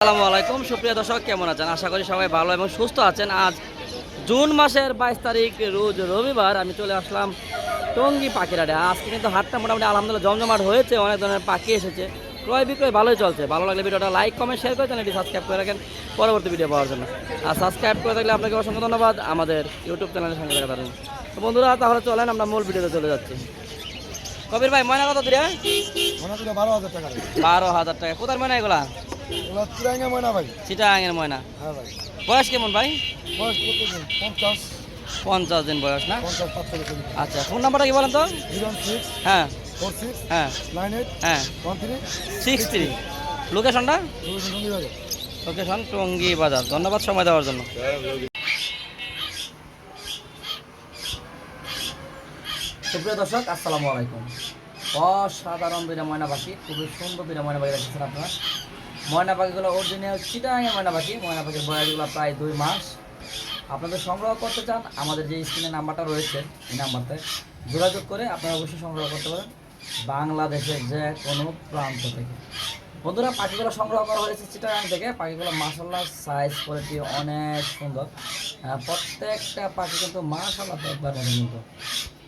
আসসালামু আলাইকুম সুপ্রিয় দর্শক, কেমন আছেন? আশা করি সবাই ভালো এবং সুস্থ আছেন। আজ জুন মাসের 22 তারিখ রোজ রবিবার আমি চলে আসলাম টঙ্গী পাখির হাটে। আজকে কিন্তু হাটটা মোটামুটি আলহামদুলিল্লাহ জমজমাট হয়েছে, অনেক ধরনের পাখি এসেছে, ক্রয় বিক্রয় ভালোই চলছে। ভালো লাগলে ভিডিওটা লাইক কমেন্ট শেয়ার করে চ্যানেলটি সাবস্ক্রাইব করে রাখেন পরবর্তী ভিডিও পাওয়ার জন্য। আর সাবস্ক্রাইব করে থাকলে আপনাকে অসংখ্য ধন্যবাদ আমাদের ইউটিউব চ্যানেলের সঙ্গে থাকার জন্য। তো বন্ধুরা, তাহলে চলেন আমরা মূল ভিডিওতে চলে যাচ্ছি। কবির ভাই, ময়না কত দিলে? 12,000 টাকা। 12,000 টাকা। কোথার ময়না এগুলা? চিরাঙ্গা ময়না ভাই। চিটাগাঙের ময়না। হ্যাঁ ভাই। বয়স কেমন ভাই? বয়স কতদিন? 50 দিন বয়স না? 50 আচ্ছা, ফোন নাম্বারটা কি বলেন তো? 06 হ্যাঁ 46 হ্যাঁ 98 হ্যাঁ 13 63। লোকেশনটা? টঙ্গী বাজার। লোকেশন টঙ্গী বাজার। ধন্যবাদ সময় দেওয়ার জন্য। সুপ্রিয় দর্শক, আসসালামু আলাইকুম। অসাধারণ দুইটা ময়না পাখি, খুবই সুন্দর দুইটা ময়না পাখি রাখছেন আপনারা। ময়না পাখিগুলো অরিজিনাল চিটাগাঙের ময়না পাখি। ময়না পাখির বয়সগুলো প্রায় 2 মাস। আপনাদের সংগ্রহ করতে চান, আমাদের যে স্ক্রিনে নাম্বারটা রয়েছে এই নাম্বারতে যোগাযোগ করে আপনারা অবশ্যই সংগ্রহ করতে পারেন বাংলাদেশের যে কোনো প্রান্ত থেকে। বন্ধুরা, পাখিগুলো সংগ্রহ করা হয়েছে চিটাগাং থেকে। পাখিগুলো মাশাআল্লাহ সাইজ কোয়ালিটি অনেক সুন্দর। প্রত্যেকটা পাখি কিন্তু মাশাআল্লাহ দেখবার মতো কিন্তু।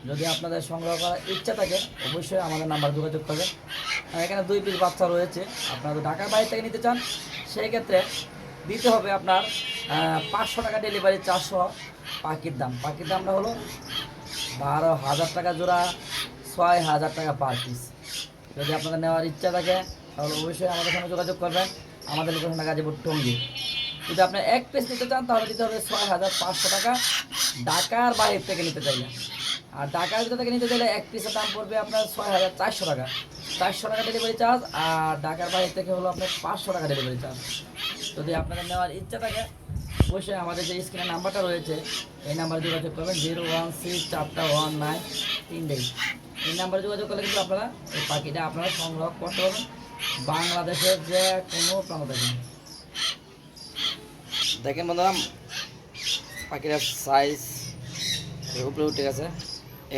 যদি আপনাদের সংগ্রহ করার ইচ্ছা থাকে অবশ্যই আমাদের নাম্বার যোগাযোগ করবেন। এখানে 2 পিস বাচ্চা রয়েছে। আপনারা যদি ঢাকার বাইরে থেকে নিতে চান সেই ক্ষেত্রে দিতে হবে আপনার 500 টাকা ডেলিভারি চার্জ সহ। পাখির দামটা হলো 12,000 টাকা জোড়া, 6,000 টাকা পার পিস। যদি আপনাদের নেওয়ার ইচ্ছা থাকে তাহলে অবশ্যই আমাদের সঙ্গে যোগাযোগ করবেন। আমাদের লোকেশনটা গাজীপুর টঙ্গী। যদি আপনি 1 পিস নিতে চান তাহলে দিতে হবে 6,500 টাকা ঢাকার বাইরে থেকে নিতে চাইলে। আর ঢাকার ভিতর থেকে নিতে চাইলে 1 পিসের দাম পড়বে আপনার 6,400 টাকা। 400 টাকা ডেলিভারি চার্জ। আর ঢাকার বাইরে থেকে হলো আপনার 500 টাকা ডেলিভারি চার্জ। যদি আপনাদের নেওয়ার ইচ্ছা থাকে অবশ্যই আমাদের যে স্ক্রিনের নাম্বারটা রয়েছে এই নাম্বারে যোগাযোগ করবেন। 016419338। এই নাম্বারে যোগাযোগ করলে কিন্তু আপনারা এই পাখিটা আপনারা সংগ্রহ করতে পারবেন বাংলাদেশের যে কোনো প্রান্ত থেকে। দেখেন বন্ধুরা, পাখির সাইজ উপরে উঠে গেছে।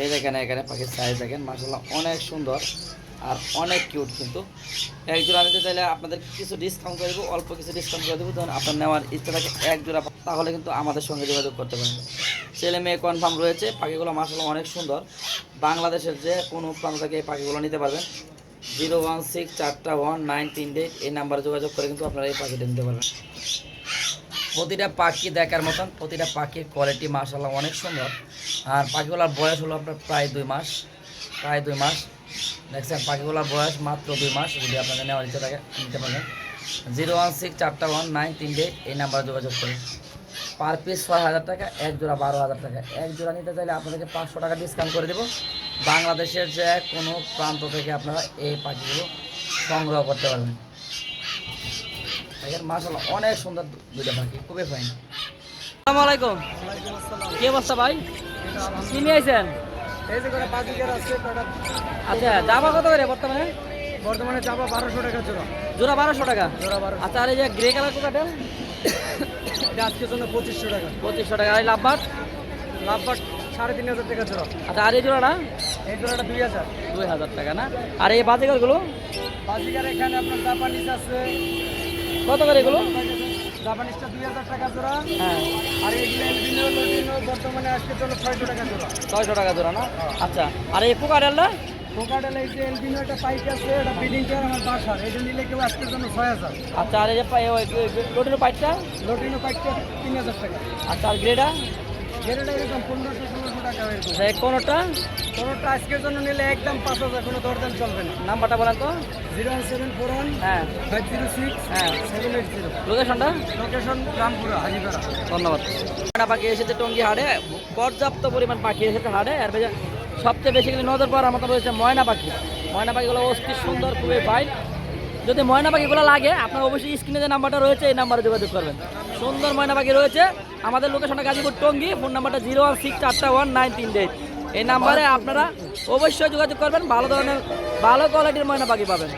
এই দেখেন, এখানে পাখির সাইজ দেখেন মাশাআল্লাহ অনেক সুন্দর আর অনেক কিউট। কিন্তু এক জোড়া নিতে চাইলে আপনাদের কিছু ডিসকাউন্ট করে দেবো, অল্প কিছু ডিসকাউন্ট করে দেবো। ধরুন আপনার নেওয়ার ইচ্ছা থাকে 1 জোড়া, তাহলে কিন্তু আমাদের সঙ্গে যোগাযোগ করতে পারেন। ছেলে মেয়ে কনফার্ম রয়েছে। পাখিগুলো মাশাআল্লাহ অনেক সুন্দর। বাংলাদেশের যে কোনো প্রান্ত থেকে এই পাখিগুলো নিতে পারবেন। 016419338 এই নাম্বারে যোগাযোগ করে কিন্তু আপনারা এই পাখিটা নিতে পারবেন। প্রতিটা পাখি দেখার মতন, প্রতিটা পাখির কোয়ালিটি মাশাআল্লাহ অনেক সুন্দর। আর পাখিগুলোর বয়স হলো আপনার প্রায় 2 মাস। দেখছেন, পাখিগুলোর বয়স মাত্র 2 মাস। যদি আপনাদের নেওয়ার ইচ্ছা থাকে নিতে পারবেন। 016419338 এই নাম্বারে যোগাযোগ করেন। পার পিস 6,000 টাকা, 1 জোড়া 12,000 টাকা। 1 জোড়া নিতে চাইলে আপনাদেরকে 500 টাকা ডিসকাউন্ট করে দেবো। বাংলাদেশের যে কোনো প্রান্ত থেকে আপনারা এই পাখিগুলো সংগ্রহ করতে পারবেন। দেখেন মাশাআল্লাহ অনেক সুন্দর দুইটা পাখি, খুবই ফাইন। আসসালামু আলাইকুম। কি অবস্থা ভাই? কি নিয়ে আইছেন? এই যে করে বাজিকার আছে কয়টা। আচ্ছা, জামা কত করে বর্তমানে? বর্তমানে চাপা 1200 টাকা জোড়া। জোড়া 1200 টাকা। জোড়া 1200। আচ্ছা, আর এই যে গ্রে কালার কোকাটেল? এটা আজকের জন্য 2500 টাকা। 2500 টাকা। আর এই লাভবাট? লাভবাট 3,500 টাকা জোড়া। আচ্ছা, আর এই জোড়াটা? এই জোড়াটা 2000। 2000 টাকা না? আর এই বাজিকারগুলো বাজিকার এখানে আপনার জাপানিজ আছে। কত করে এগুলো? জাপানিজটা 2000 টাকা জোড়া। হ্যাঁ। আর এগুলো এলবিনো লটিনো বর্তমানে আজকের জন্য 600 টাকা জোড়া। 600 টাকা জোড়া না? আচ্ছা, আর এই কোকাটেলটা? কোকাটেল এই যে এলবিনো একটা পাইক আছে, এটা ব্রিডিং করে আমার বাসার। এটা নিলে কেউ আজকের জন্য 6000। আচ্ছা, আর এই যে লোটিনো পাইটটা? লটিনো পাইকটা 3000 টাকা। আচ্ছা, আর গ্রেডা? গেরেটা এরকম 1500-1600 টাকা এরকম। কোনোটা? কোনোটা আজকের জন্য নিলে একদম 5000, কোনো দরদাম চলবে না। নাম্বারটা বলেন তো। 01741 হ্যাঁ 506 হ্যাঁ 780। লোকেশনটা? লোকেশন রামপুরা, হাজিপাড়া। ধন্যবাদ। ময়না পাখি এসেছে টঙ্গী হাটে, পর্যাপ্ত পরিমাণ পাখি এসেছে হাটে। আর সবচেয়ে বেশি কিন্তু নজর পাওয়ার মতো রয়েছে ময়না পাখি। ময়না পাখিগুলো অস্থির সুন্দর, খুবই ফাইন। যদি ময়না পাখিগুলো লাগে আপনার অবশ্যই স্ক্রিনে যে নাম্বারটা রয়েছে এই নাম্বারে যোগাযোগ করবেন। সুন্দর ময়না পাখি রয়েছে। আমাদের লোকেশনটা গাজীপুর টঙ্গী। ফোন নাম্বারটা 016419338। এই নাম্বারে আপনারা অবশ্যই যোগাযোগ করবেন। ভালো ধরনের ভালো কোয়ালিটির ময়না পাখি পাবেন।